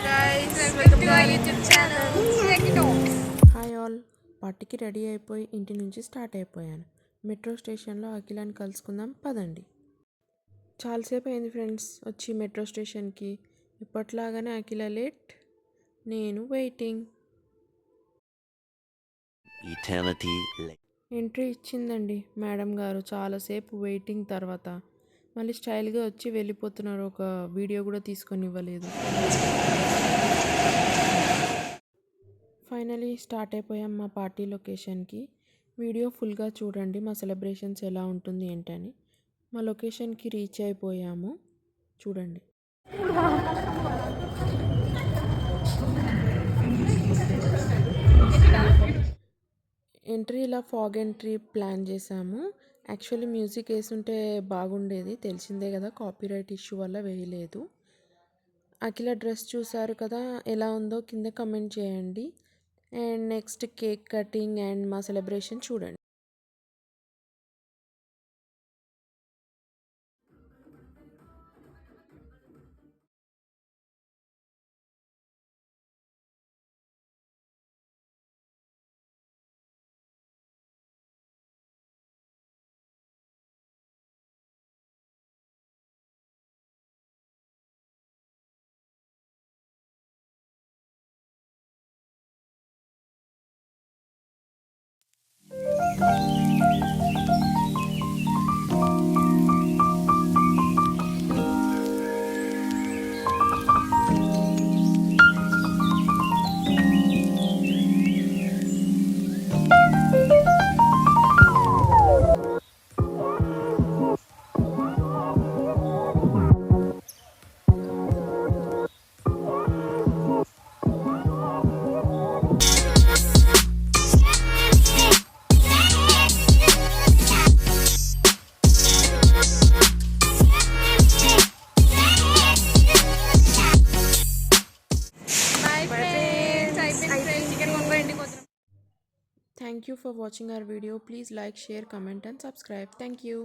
Guys, welcome to our YouTube channel. Snake Talks. Hi all. పార్టీకి ready అయిపోయి ఇంటి నుంచి స్టార్ట్ అయిపోయాను. మెట్రో స్టేషన్లో అఖిలాని కలుసుకుందాం పదండి. చాలాసేపు అయింది ఫ్రెండ్స్ వచ్చి మెట్రో స్టేషన్కి. ఇప్పట్లాగానే అఖిల లేట్, నేను వెయిటింగ్. ఎంట్రీ ఇచ్చిందండి మేడం గారు. చాలాసేపు వెయిటింగ్ తర్వాత మళ్ళీ స్టైల్గా వచ్చి వెళ్ళిపోతున్నారు. ఒక వీడియో కూడా తీసుకొని ఇవ్వలేదు. ఫైనలీ స్టార్ట్ అయిపోయాం మా పార్టీ లొకేషన్కి. వీడియో ఫుల్గా చూడండి మా సెలబ్రేషన్స్ ఎలా ఉంటుంది ఏంటని. మా లొకేషన్కి రీచ్ అయిపోయాము, చూడండి. ఎంట్రీ ఇలా ఫాగ్ ఎంట్రీ ప్లాన్ చేసాము. యాక్చువల్లీ మ్యూజిక్ వేసుంటే బాగుండేది, తెలిసిందే కదా, కాపీరైట్ ఇష్యూ వల్ల వేయలేదు. అఖిల డ్రెస్ చూసారు కదా, ఎలా ఉందో కింద కమెంట్ చేయండి. And next cake cutting and మా సెలబ్రేషన్ చూడండి. Bye friends. I think chicken Thank you for watching our video. Please like, share, comment and subscribe. Thank you.